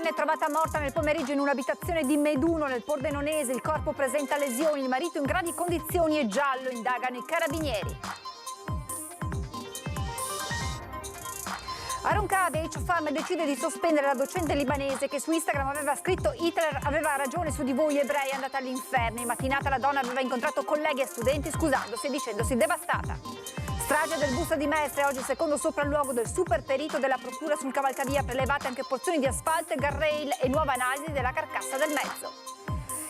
donna è trovata morta nel pomeriggio in un'abitazione di Meduno, nel Pordenonese. Il corpo presenta lesioni, il marito in gravi condizioni e giallo, indagano i carabinieri. A Roncade, H-Farm decide di sospendere la docente libanese che su Instagram aveva scritto "Hitler aveva ragione su di voi ebrei, andate all'inferno". In mattinata la donna aveva incontrato colleghi e studenti scusandosi e dicendosi devastata. Strage del bus di Mestre, oggi il secondo sopralluogo del super perito della procura sul cavalcavia, prelevate anche porzioni di asfalto e guardrail e nuova analisi della carcassa del mezzo.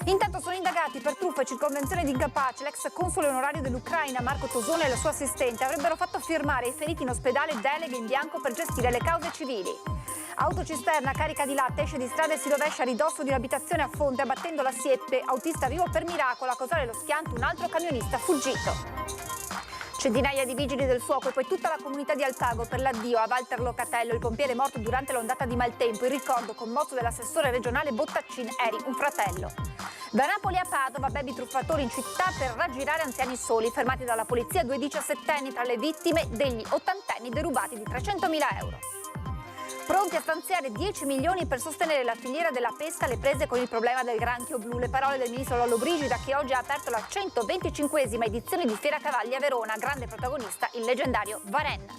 Intanto sono indagati per truffa e circonvenzione di incapace l'ex console onorario dell'Ucraina Marco Tosone e la sua assistente. Avrebbero fatto firmare ai feriti in ospedale deleghe in bianco per gestire le cause civili. Autocisterna carica di latte esce di strada e si rovescia a ridosso di un'abitazione a Fonte abbattendo la siepe. Autista vivo per miracolo, a causare lo schianto un altro camionista fuggito. Centinaia di vigili del fuoco e poi tutta la comunità di Alpago per l'addio a Walter Locatello, il pompiere morto durante l'ondata di maltempo. Il ricordo commosso dell'assessore regionale Bottaccin, eri un fratello. Da Napoli a Padova, baby truffatori in città per raggirare anziani soli. Fermati dalla polizia 2 diciassettenni tra le vittime degli ottantenni derubati di 300.000 euro. Pronti a stanziare 10 milioni per sostenere la filiera della pesca alle prese con il problema del granchio blu. Le parole del ministro Lollobrigida, che oggi ha aperto la 125esima edizione di Fiera Cavalli a Verona. Grande protagonista il leggendario Varenna.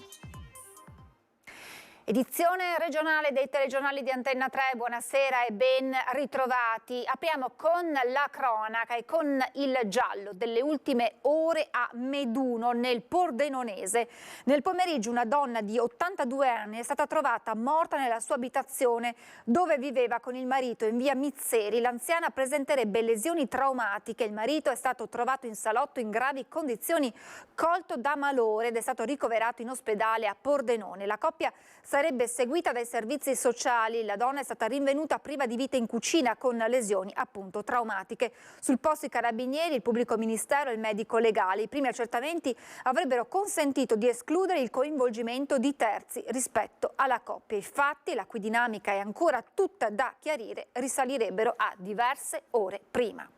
Edizione regionale dei telegiornali di Antenna 3, buonasera e ben ritrovati. Apriamo con la cronaca e con il giallo delle ultime ore a Meduno, nel Pordenonese. Nel pomeriggio una donna di 82 anni è stata trovata morta nella sua abitazione dove viveva con il marito in via Mizzeri. L'anziana presenterebbe lesioni traumatiche. Il marito è stato trovato in salotto in gravi condizioni, colto da malore ed è stato ricoverato in ospedale a Pordenone. La coppia sarebbe seguita dai servizi sociali. La donna è stata rinvenuta priva di vita in cucina con lesioni appunto traumatiche. Sul posto i carabinieri, il pubblico ministero e il medico legale. I primi accertamenti avrebbero consentito di escludere il coinvolgimento di terzi rispetto alla coppia. I fatti, la cui dinamica è ancora tutta da chiarire, risalirebbero a diverse ore prima.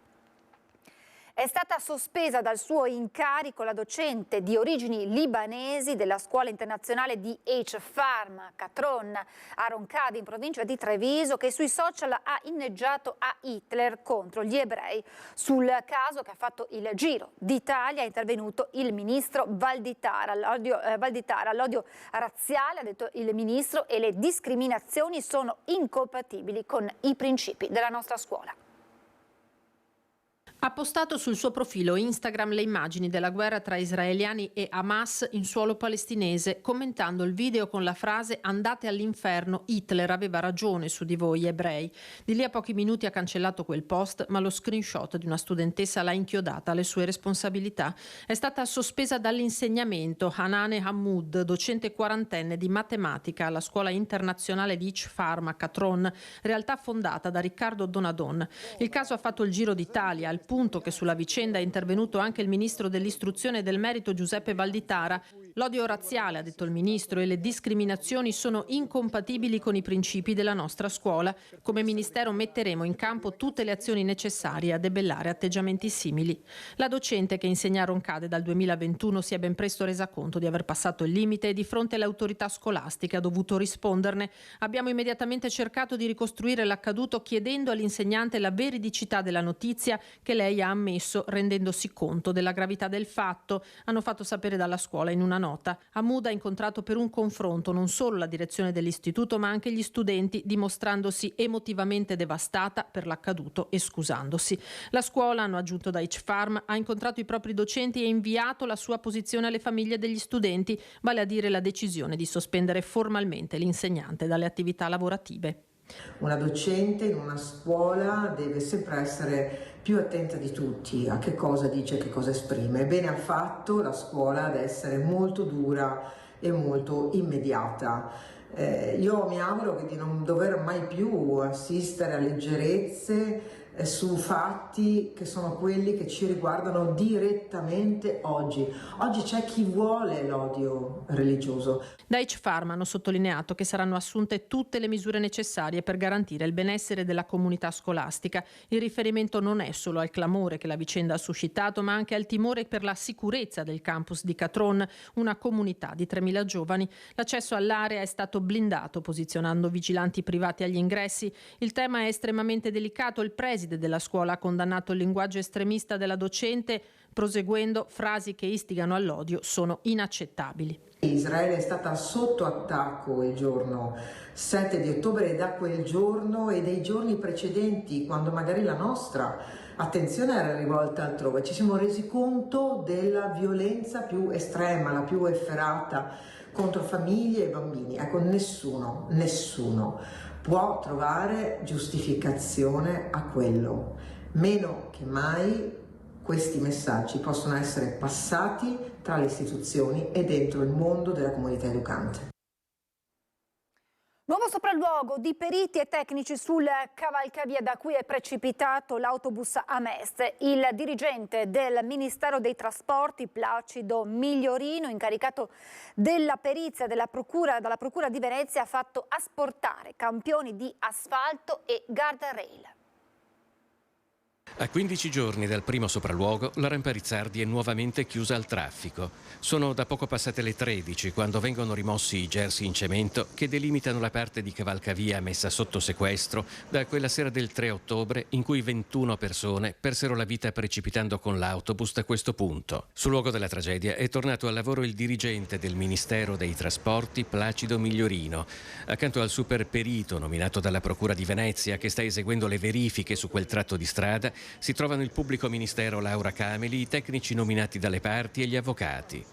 È stata sospesa dal suo incarico la docente di origini libanesi della scuola internazionale di H-Farm, Catron, a Roncade, in provincia di Treviso, che sui social ha inneggiato a Hitler contro gli ebrei. Sul caso, che ha fatto il giro d'Italia, è intervenuto il ministro Valditara. L'odio razziale, ha detto il ministro, e le discriminazioni sono incompatibili con i principi della nostra scuola. Ha postato sul suo profilo Instagram le immagini della guerra tra israeliani e Hamas in suolo palestinese, commentando il video con la frase "andate all'inferno, Hitler aveva ragione su di voi ebrei". Di lì a pochi minuti ha cancellato quel post, ma lo screenshot di una studentessa l'ha inchiodata alle sue responsabilità. È stata sospesa dall'insegnamento Hanane Hamoud, docente quarantenne di matematica alla scuola internazionale di H-Farm a Catron, realtà fondata da Riccardo Donadon. Il caso ha fatto il giro d'Italia, al punto che sulla vicenda è intervenuto anche il ministro dell'istruzione e del merito Giuseppe Valditara. L'odio razziale, ha detto il ministro, e le discriminazioni sono incompatibili con i principi della nostra scuola. Come ministero metteremo in campo tutte le azioni necessarie a debellare atteggiamenti simili. La docente, che insegna a Roncade dal 2021, si è ben presto resa conto di aver passato il limite e di fronte alle autorità scolastiche ha dovuto risponderne. Abbiamo immediatamente cercato di ricostruire l'accaduto, chiedendo all'insegnante la veridicità della notizia che lei ha ammesso, rendendosi conto della gravità del fatto, hanno fatto sapere dalla scuola in una nota. Hamoud ha incontrato per un confronto non solo la direzione dell'istituto ma anche gli studenti, dimostrandosi emotivamente devastata per l'accaduto e scusandosi. La scuola, hanno aggiunto da H-Farm, ha incontrato i propri docenti e inviato la sua posizione alle famiglie degli studenti, vale a dire la decisione di sospendere formalmente l'insegnante dalle attività lavorative. Una docente in una scuola deve sempre essere più attenta di tutti a che cosa dice, che cosa esprime. Bene ha fatto la scuola ad essere molto dura e molto immediata. Io mi auguro di non dover mai più assistere a leggerezze su fatti che sono quelli che ci riguardano direttamente oggi. Oggi c'è chi vuole l'odio religioso. Da H-Pharma hanno sottolineato che saranno assunte tutte le misure necessarie per garantire il benessere della comunità scolastica. Il riferimento non è solo al clamore che la vicenda ha suscitato, ma anche al timore per la sicurezza del campus di Catron, una comunità di 3.000 giovani. L'accesso all'area è stato blindato, posizionando vigilanti privati agli ingressi. Il tema è estremamente delicato. Il preside della scuola ha condannato il linguaggio estremista della docente, proseguendo: frasi che istigano all'odio sono inaccettabili. Israele è stata sotto attacco il giorno 7 di ottobre e da quel giorno e dei giorni precedenti, quando magari la nostra attenzione era rivolta altrove, ci siamo resi conto della violenza più estrema, la più efferata contro famiglie e bambini. Ecco, nessuno può trovare giustificazione a quello, meno che mai questi messaggi possono essere passati tra le istituzioni e dentro il mondo della comunità educante. Nuovo sopralluogo di periti e tecnici sul cavalcavia da cui è precipitato l'autobus a Mestre. Il dirigente del Ministero dei Trasporti, Placido Migliorino, incaricato della perizia dalla Procura di Venezia, ha fatto asportare campioni di asfalto e guardrail. A 15 giorni dal primo sopralluogo, la Rampa Rizzardi è nuovamente chiusa al traffico. Sono da poco passate le 13 quando vengono rimossi i gersi in cemento che delimitano la parte di cavalcavia messa sotto sequestro da quella sera del 3 ottobre in cui 21 persone persero la vita precipitando con l'autobus da questo punto. Sul luogo della tragedia è tornato al lavoro il dirigente del Ministero dei Trasporti, Placido Migliorino, accanto al super perito nominato dalla Procura di Venezia che sta eseguendo le verifiche su quel tratto di strada. Si trovano il pubblico ministero Laura Cameli, i tecnici nominati dalle parti e gli avvocati.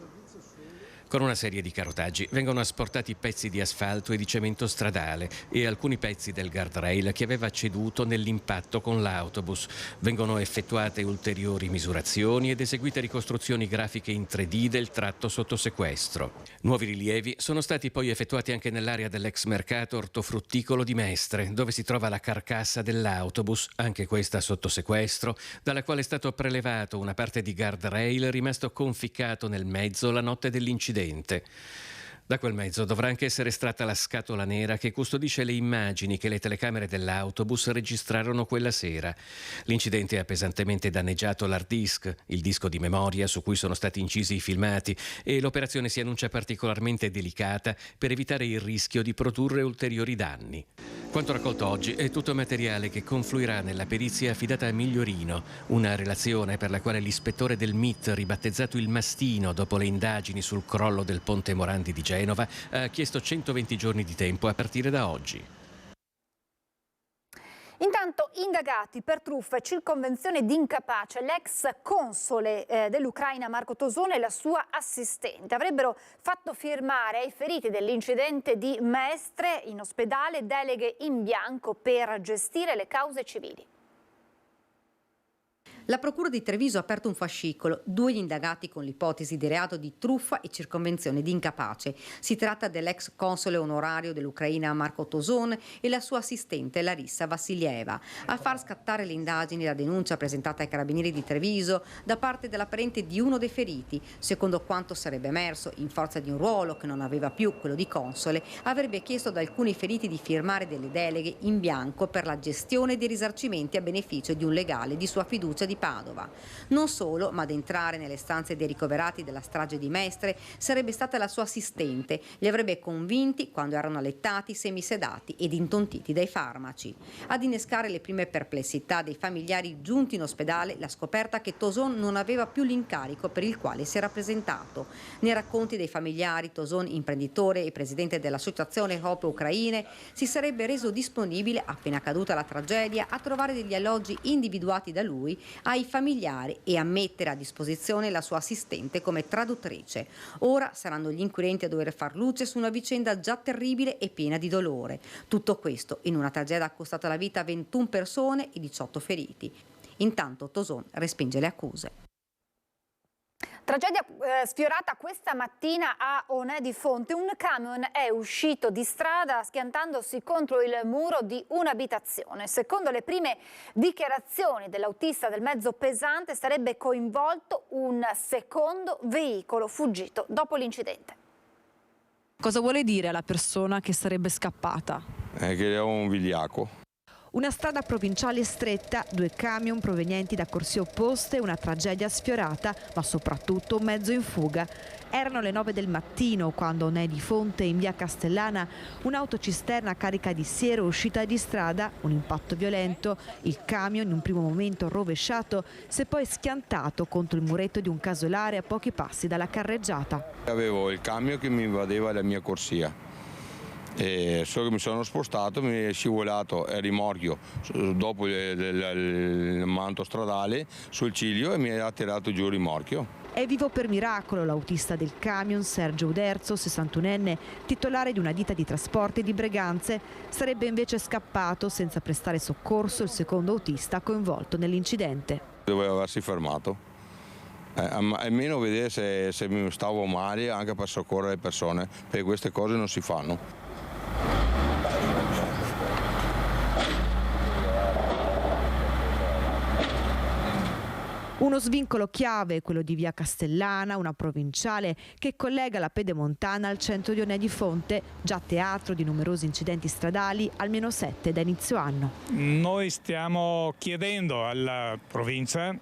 Con una serie di carotaggi vengono asportati pezzi di asfalto e di cemento stradale e alcuni pezzi del guardrail che aveva ceduto nell'impatto con l'autobus. Vengono effettuate ulteriori misurazioni ed eseguite ricostruzioni grafiche in 3D del tratto sotto sequestro. Nuovi rilievi sono stati poi effettuati anche nell'area dell'ex mercato ortofrutticolo di Mestre, dove si trova la carcassa dell'autobus, anche questa sotto sequestro, dalla quale è stato prelevato una parte di guardrail rimasto conficcato nel mezzo la notte dell'incidente. Da quel mezzo dovrà anche essere estratta la scatola nera che custodisce le immagini che le telecamere dell'autobus registrarono quella sera. L'incidente ha pesantemente danneggiato l'hard disk, il disco di memoria su cui sono stati incisi i filmati, e l'operazione si annuncia particolarmente delicata per evitare il rischio di produrre ulteriori danni. Quanto raccolto oggi è tutto materiale che confluirà nella perizia affidata a Migliorino, una relazione per la quale l'ispettore del MIT, ribattezzato il Mastino dopo le indagini sul crollo del ponte Morandi di Genova, ha chiesto 120 giorni di tempo a partire da oggi. Intanto indagati per truffa e circonvenzione di incapace l'ex console dell'Ucraina Marco Tosone e la sua assistente. Avrebbero fatto firmare ai feriti dell'incidente di Mestre in ospedale deleghe in bianco per gestire le cause civili. La Procura di Treviso ha aperto un fascicolo, 2 gli indagati con l'ipotesi di reato di truffa e circonvenzione di incapace. Si tratta dell'ex console onorario dell'Ucraina Marco Tosone e la sua assistente Larissa Vassilieva. A far scattare le indagini la denuncia presentata ai carabinieri di Treviso da parte della parente di uno dei feriti. Secondo quanto sarebbe emerso, in forza di un ruolo che non aveva più, quello di console, avrebbe chiesto ad alcuni feriti di firmare delle deleghe in bianco per la gestione dei risarcimenti a beneficio di un legale di sua fiducia di Padova. Non solo, ma ad entrare nelle stanze dei ricoverati della strage di Mestre sarebbe stata la sua assistente. Li avrebbe convinti quando erano allettati, semisedati ed intontiti dai farmaci. Ad innescare le prime perplessità dei familiari giunti in ospedale la scoperta che Toson non aveva più l'incarico per il quale si era presentato. Nei racconti dei familiari, Toson, imprenditore e presidente dell'associazione Hope Ucraine, si sarebbe reso disponibile, appena accaduta la tragedia, a trovare degli alloggi individuati da lui ai familiari e a mettere a disposizione la sua assistente come traduttrice. Ora saranno gli inquirenti a dover far luce su una vicenda già terribile e piena di dolore. Tutto questo in una tragedia costata la vita a 21 persone e 18 feriti. Intanto Toson respinge le accuse. Tragedia sfiorata questa mattina a Onè di Fonte. Un camion è uscito di strada schiantandosi contro il muro di un'abitazione. Secondo le prime dichiarazioni dell'autista del mezzo pesante sarebbe coinvolto un secondo veicolo fuggito dopo l'incidente. Cosa vuole dire alla persona che sarebbe scappata? Che è un vigliacco. Una strada provinciale stretta, 2 camion provenienti da corsie opposte, una tragedia sfiorata, ma soprattutto un mezzo in fuga. Erano le 9 del mattino quando Onè di Fonte, in via Castellana, un'autocisterna carica di siero uscita di strada, un impatto violento. Il camion, in un primo momento rovesciato, si è poi schiantato contro il muretto di un casolare a pochi passi dalla carreggiata. Avevo il camion che mi invadeva la mia corsia. E solo che mi sono spostato, mi è scivolato a rimorchio dopo il manto stradale sul ciglio e mi ha tirato giù il rimorchio. È vivo per miracolo l'autista del camion, Sergio Uderzo, 61enne, titolare di una ditta di trasporti di Breganze. Sarebbe invece scappato senza prestare soccorso il secondo autista coinvolto nell'incidente. Doveva aversi fermato. Almeno vedere se mi stavo male, anche per soccorrere le persone, perché queste cose non si fanno. Uno svincolo chiave, quello di via Castellana, una provinciale che collega la Pedemontana al centro di Onè di Fonte, già teatro di numerosi incidenti stradali, almeno 7 da inizio anno. Noi stiamo chiedendo alla provincia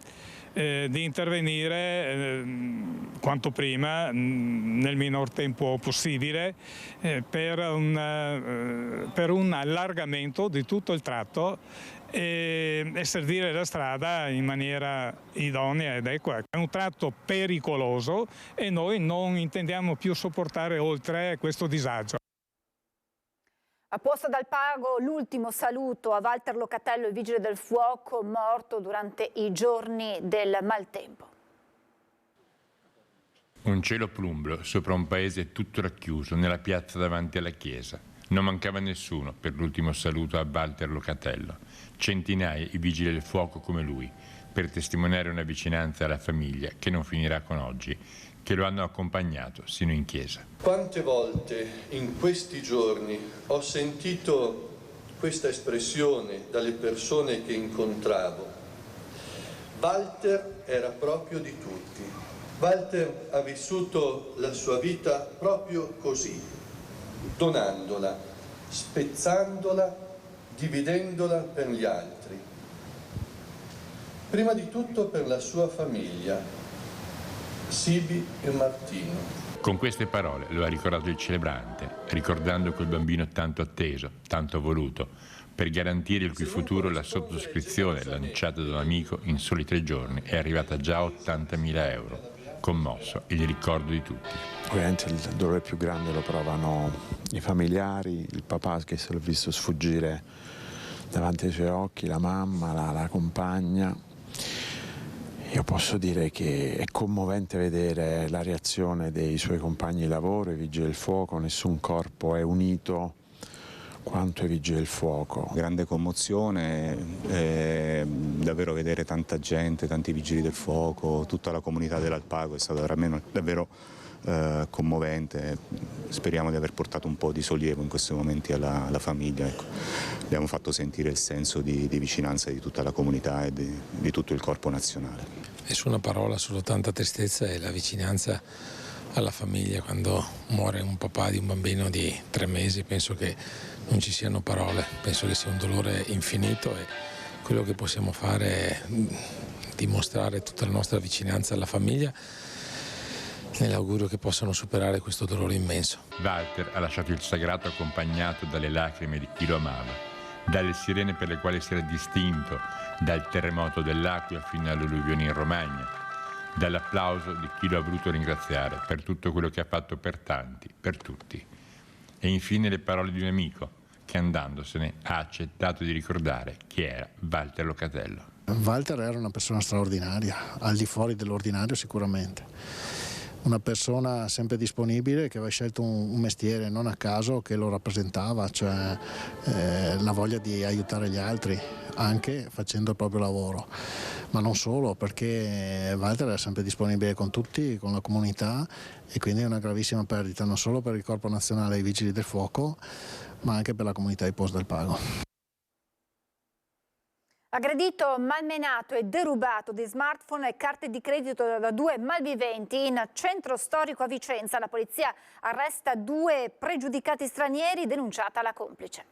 di intervenire quanto prima, nel minor tempo possibile, per un allargamento di tutto il tratto e servire la strada in maniera idonea ed equa. È un tratto pericoloso e noi non intendiamo più sopportare oltre questo disagio. A Posto dal Pago l'ultimo saluto a Walter Locatello, il vigile del fuoco morto durante i giorni del maltempo. Un cielo plumbro sopra un paese tutto racchiuso nella piazza davanti alla chiesa. Non mancava nessuno per l'ultimo saluto a Walter Locatello. Centinaia i vigili del fuoco come lui, per testimoniare una vicinanza alla famiglia che non finirà con oggi, che lo hanno accompagnato sino in chiesa. Quante volte in questi giorni ho sentito questa espressione dalle persone che incontravo. Walter era proprio di tutti. Walter ha vissuto la sua vita proprio così, donandola, spezzandola, dividendola per gli altri. Prima di tutto per la sua famiglia, Sibi e Martino. Con queste parole lo ha ricordato il celebrante, ricordando quel bambino tanto atteso, tanto voluto, per garantire il cui futuro la sottoscrizione lanciata da un amico in soli 3 giorni è arrivata già a 80.000 euro. Commosso il ricordo di tutti. Ovviamente il dolore più grande lo provano i familiari, il papà che se l'ha visto sfuggire davanti ai suoi occhi, la mamma, la compagna. Io posso dire che è commovente vedere la reazione dei suoi compagni di lavoro, i vigili del fuoco, nessun corpo è unito quanto i vigili del fuoco. Grande commozione, davvero vedere tanta gente, tanti vigili del fuoco, tutta la comunità dell'Alpago è stato davvero commovente. Speriamo di aver portato un po' di sollievo in questi momenti alla famiglia. Ecco. Abbiamo fatto sentire il senso di vicinanza di tutta la comunità e di tutto il corpo nazionale. Nessuna parola, solo tanta tristezza e la vicinanza alla famiglia. Quando muore un papà di un bambino di 3 mesi penso che non ci siano parole, penso che sia un dolore infinito e quello che possiamo fare è dimostrare tutta la nostra vicinanza alla famiglia nell'augurio che possano superare questo dolore immenso. Walter ha lasciato il sagrato accompagnato dalle lacrime di chi lo amava, dalle sirene per le quali si era distinto dal terremoto dell'Aquila fino alle alluvioni in Romagna, dall'applauso di chi lo ha voluto ringraziare per tutto quello che ha fatto per tanti, per tutti. E infine le parole di un amico che andandosene ha accettato di ricordare chi era Walter Locatello. Walter era una persona straordinaria, al di fuori dell'ordinario sicuramente. una persona sempre disponibile che aveva scelto un mestiere non a caso che lo rappresentava, cioè la voglia di aiutare gli altri anche facendo il proprio lavoro, ma non solo, perché Walter era sempre disponibile con tutti, con la comunità, e quindi è una gravissima perdita non solo per il Corpo Nazionale dei Vigili del Fuoco ma anche per la comunità di Poste del Pago. Aggredito, malmenato e derubato di smartphone e carte di credito da 2 malviventi in centro storico a Vicenza. La polizia arresta 2 pregiudicati stranieri, denunciata la complice.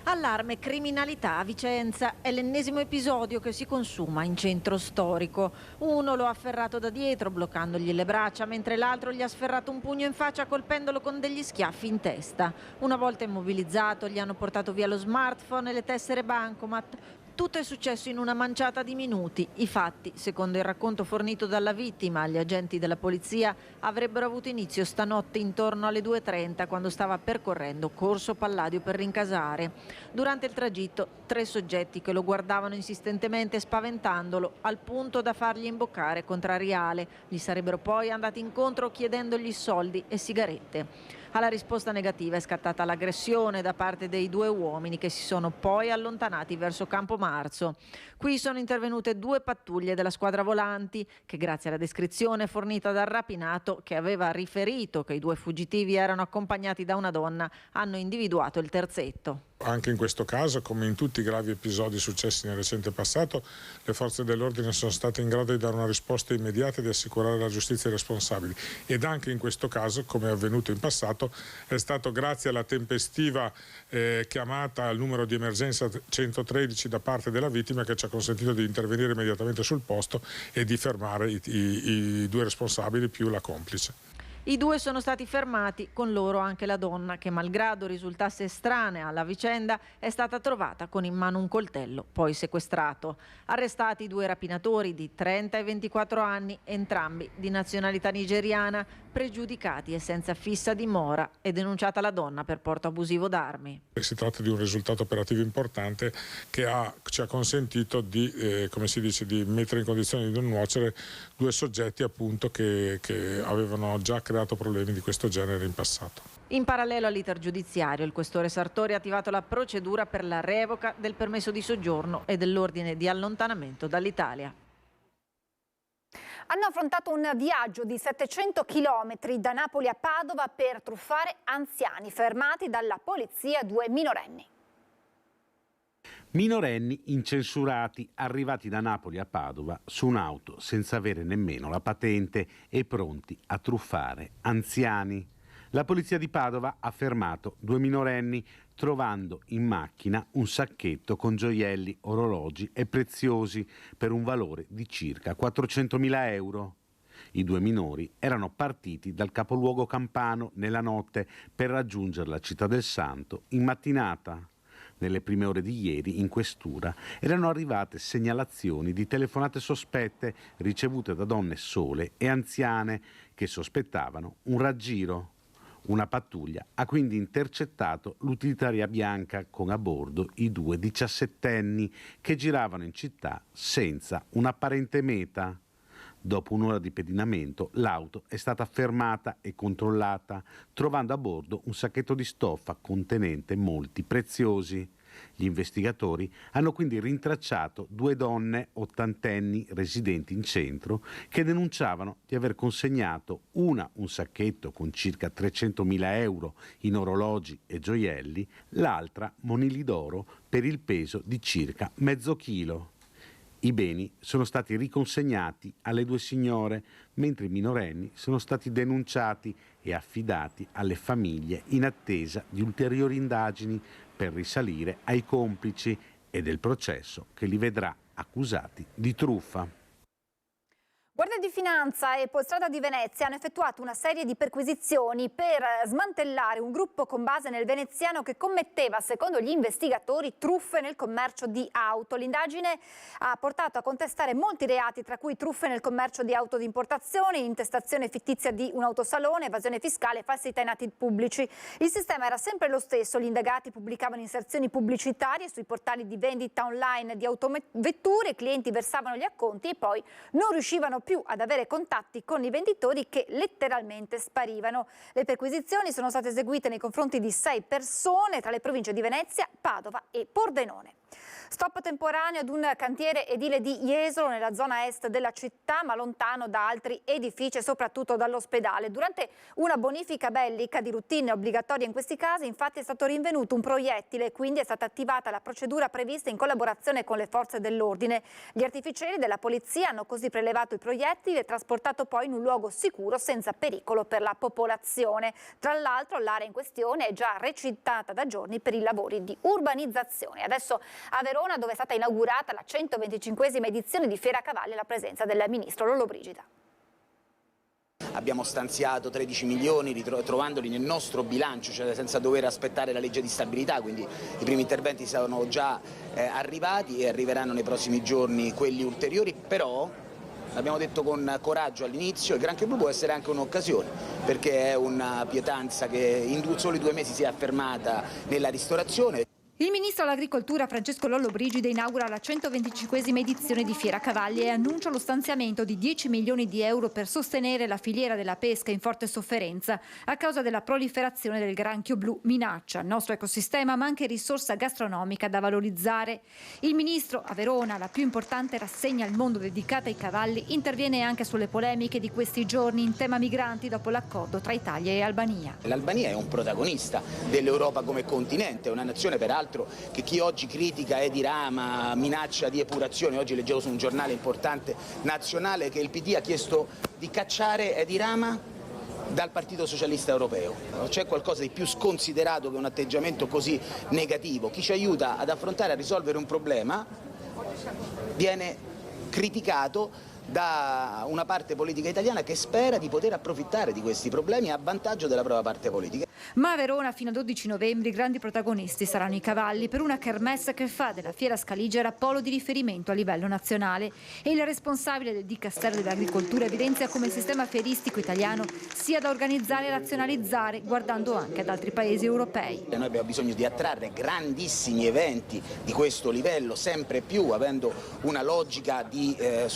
Allarme criminalità a Vicenza. È l'ennesimo episodio che si consuma in centro storico. Uno lo ha afferrato da dietro bloccandogli le braccia, mentre l'altro gli ha sferrato un pugno in faccia colpendolo con degli schiaffi in testa. Una volta immobilizzato gli hanno portato via lo smartphone e le tessere bancomat. Tutto è successo in una manciata di minuti. I fatti, secondo il racconto fornito dalla vittima agli agenti della polizia, avrebbero avuto inizio stanotte intorno alle 2:30 quando stava percorrendo Corso Palladio per rincasare. Durante il tragitto 3 soggetti che lo guardavano insistentemente spaventandolo al punto da fargli imboccare contrariale. Gli sarebbero poi andati incontro chiedendogli soldi e sigarette. Alla risposta negativa è scattata l'aggressione da parte dei 2 uomini che si sono poi allontanati verso Campomarzo. Qui sono intervenute 2 pattuglie della squadra volanti che, grazie alla descrizione fornita dal rapinato, che aveva riferito che i 2 fuggitivi erano accompagnati da una donna, hanno individuato il terzetto. Anche in questo caso, come in tutti i gravi episodi successi nel recente passato, le forze dell'ordine sono state in grado di dare una risposta immediata e di assicurare la giustizia ai responsabili. Ed anche in questo caso, come è avvenuto in passato, è stato grazie alla tempestiva chiamata al numero di emergenza 113 da parte della vittima che ci ha consentito di intervenire immediatamente sul posto e di fermare i 2 responsabili più la complice. I 2 sono stati fermati, con loro anche la donna che, malgrado risultasse estranea alla vicenda, è stata trovata con in mano un coltello, poi sequestrato. Arrestati i 2 rapinatori di 30 e 24 anni, entrambi di nazionalità nigeriana, pregiudicati e senza fissa dimora, e denunciata la donna per porto abusivo d'armi. Si tratta di un risultato operativo importante che ci ha consentito di, di mettere in condizione di non nuocere 2 soggetti appunto che avevano già creato problemi di questo genere in passato. In parallelo all'iter giudiziario, il questore Sartori ha attivato la procedura per la revoca del permesso di soggiorno e dell'ordine di allontanamento dall'Italia. Hanno affrontato un viaggio di 700 chilometri da Napoli a Padova per truffare anziani, fermati dalla polizia 2 minorenni. Minorenni incensurati, arrivati da Napoli a Padova su un'auto senza avere nemmeno la patente e pronti a truffare anziani. La polizia di Padova ha fermato 2 minorenni trovando in macchina un sacchetto con gioielli, orologi e preziosi per un valore di circa 400.000 euro. I 2 minori erano partiti dal capoluogo campano nella notte per raggiungere la Città del Santo in mattinata. Nelle prime ore di ieri in questura erano arrivate segnalazioni di telefonate sospette ricevute da donne sole e anziane che sospettavano un raggiro. Una pattuglia ha quindi intercettato l'utilitaria bianca con a bordo i 2 diciassettenni che giravano in città senza un'apparente meta. Dopo un'ora di pedinamento, l'auto è stata fermata e controllata, trovando a bordo un sacchetto di stoffa contenente molti preziosi. Gli investigatori hanno quindi rintracciato 2 donne ottantenni residenti in centro che denunciavano di aver consegnato una un sacchetto con circa 300.000 euro in orologi e gioielli, l'altra monili d'oro per il peso di circa mezzo chilo. I beni sono stati riconsegnati alle 2 signore, mentre i minorenni sono stati denunciati e affidati alle famiglie in attesa di ulteriori indagini per risalire ai complici e del processo che li vedrà accusati di truffa. Guardia di Finanza e Polstrada di Venezia hanno effettuato una serie di perquisizioni per smantellare un gruppo con base nel veneziano che commetteva, secondo gli investigatori, truffe nel commercio di auto. L'indagine ha portato a contestare molti reati, tra cui truffe nel commercio di auto di importazione, intestazione fittizia di un autosalone, evasione fiscale e falsità in atti pubblici. Il sistema era sempre lo stesso, gli indagati pubblicavano inserzioni pubblicitarie sui portali di vendita online di autovetture, i clienti versavano gli acconti e poi non riuscivano più ad avere contatti con i venditori che letteralmente sparivano. Le perquisizioni sono state eseguite nei confronti di 6 persone tra le province di Venezia, Padova e Pordenone. Stop temporaneo ad un cantiere edile di Jesolo nella zona est della città, ma lontano da altri edifici e soprattutto dall'ospedale. Durante una bonifica bellica di routine obbligatoria in questi casi, infatti, è stato rinvenuto un proiettile e quindi è stata attivata la procedura prevista in collaborazione con le forze dell'ordine. Gli artificieri della polizia hanno così prelevato il proiettile e trasportato poi in un luogo sicuro senza pericolo per la popolazione. Tra l'altro l'area in questione è già recintata da giorni per i lavori di urbanizzazione. Adesso a Verona, dove è stata inaugurata la 125esima edizione di Fiera Cavalli, alla presenza del ministro Lollobrigida. Abbiamo stanziato 13 milioni trovandoli nel nostro bilancio, cioè senza dover aspettare la legge di stabilità, quindi i primi interventi sono già arrivati e arriveranno nei prossimi giorni quelli ulteriori, però l'abbiamo detto con coraggio all'inizio, il Granchio Blu può essere anche un'occasione, perché è una pietanza che in soli 2 mesi si è affermata nella ristorazione. Il ministro all'agricoltura Francesco Lollobrigida inaugura la 125esima edizione di Fiera Cavalli e annuncia lo stanziamento di 10 milioni di euro per sostenere la filiera della pesca in forte sofferenza a causa della proliferazione del granchio blu, minaccia il nostro ecosistema ma anche risorsa gastronomica da valorizzare. Il ministro a Verona, la più importante rassegna al mondo dedicata ai cavalli, interviene anche sulle polemiche di questi giorni in tema migranti dopo l'accordo tra Italia e Albania. L'Albania è un protagonista dell'Europa come continente, è una nazione peraltro che chi oggi critica e dirama, minaccia di epurazione. Oggi leggevo su un giornale importante nazionale che il PD ha chiesto di cacciare Edi Rama dal Partito Socialista Europeo. C'è qualcosa di più sconsiderato che un atteggiamento così negativo. Chi ci aiuta ad affrontare, a risolvere un problema viene criticato da una parte politica italiana che spera di poter approfittare di questi problemi a vantaggio della propria parte politica. Ma a Verona fino al 12 novembre i grandi protagonisti saranno i cavalli per una kermesse che fa della Fiera Scaligera polo di riferimento a livello nazionale, e il responsabile del Dicastero dell'Agricoltura evidenzia come il sistema fieristico italiano sia da organizzare e razionalizzare guardando anche ad altri paesi europei. Noi abbiamo bisogno di attrarre grandissimi eventi di questo livello, sempre più avendo una logica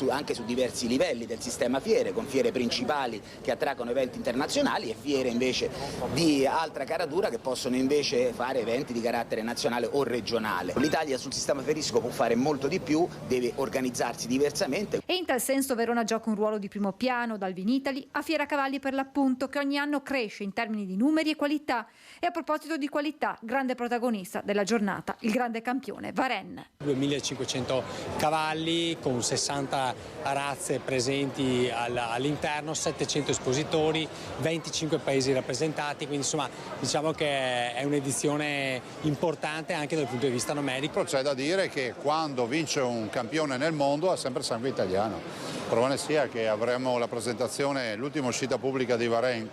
anche su diversi livelli del sistema fiere, con fiere principali che attraggono eventi internazionali e fiere invece di altra caratura che possono invece fare eventi di carattere nazionale o regionale. L'Italia sul sistema fieristico può fare molto di più, deve organizzarsi diversamente. E in tal senso Verona gioca un ruolo di primo piano, dal Vinitali a Fiera Cavalli per l'appunto, che ogni anno cresce in termini di numeri e qualità. E a proposito di qualità, grande protagonista della giornata, il grande campione Varennes. 2500 cavalli con 60 razze presenti all'interno, 700 espositori, 25 paesi rappresentati, quindi insomma diciamo che è un'edizione importante anche dal punto di vista numerico. C'è da dire che quando vince un campione nel mondo ha sempre sangue italiano. Prova ne sia che avremo la presentazione, l'ultima uscita pubblica di Varennes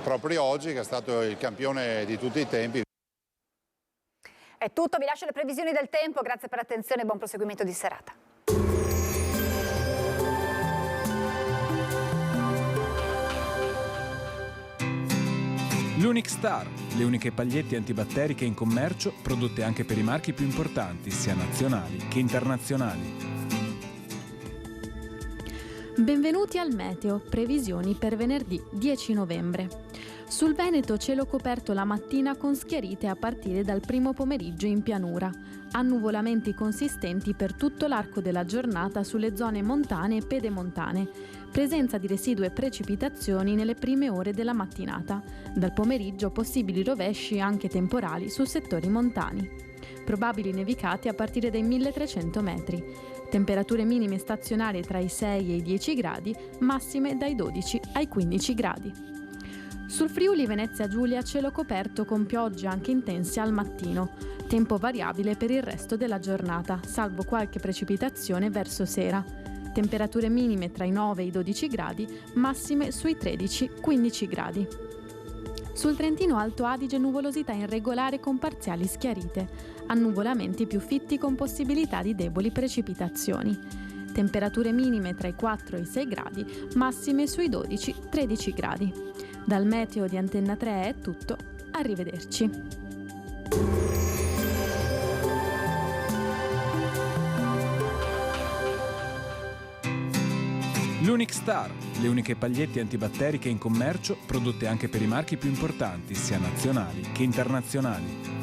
proprio oggi, che è stato il campione di tutti i tempi. È tutto, vi lascio le previsioni del tempo, grazie per l'attenzione e buon proseguimento di serata. L'Unic Star, le uniche pagliette antibatteriche in commercio, prodotte anche per i marchi più importanti, sia nazionali che internazionali. Benvenuti al Meteo, previsioni per venerdì 10 novembre. Sul Veneto cielo coperto la mattina con schiarite a partire dal primo pomeriggio in pianura. Annuvolamenti consistenti per tutto l'arco della giornata sulle zone montane e pedemontane. Presenza di residue precipitazioni nelle prime ore della mattinata. Dal pomeriggio possibili rovesci anche temporali su settori montani. Probabili nevicate a partire dai 1300 metri. Temperature minime stazionarie tra i 6 e i 10 gradi, massime dai 12 ai 15 gradi. Sul Friuli Venezia Giulia cielo coperto con piogge anche intense al mattino, tempo variabile per il resto della giornata, salvo qualche precipitazione verso sera. Temperature minime tra i 9 e i 12 gradi, massime sui 13-15 gradi. Sul Trentino Alto Adige nuvolosità irregolare con parziali schiarite, annuvolamenti più fitti con possibilità di deboli precipitazioni. Temperature minime tra i 4 e i 6 gradi, massime sui 12-13 gradi. Dal meteo di Antenna 3 è tutto, arrivederci. L'Unic Star, le uniche pagliette antibatteriche in commercio, prodotte anche per i marchi più importanti, sia nazionali che internazionali.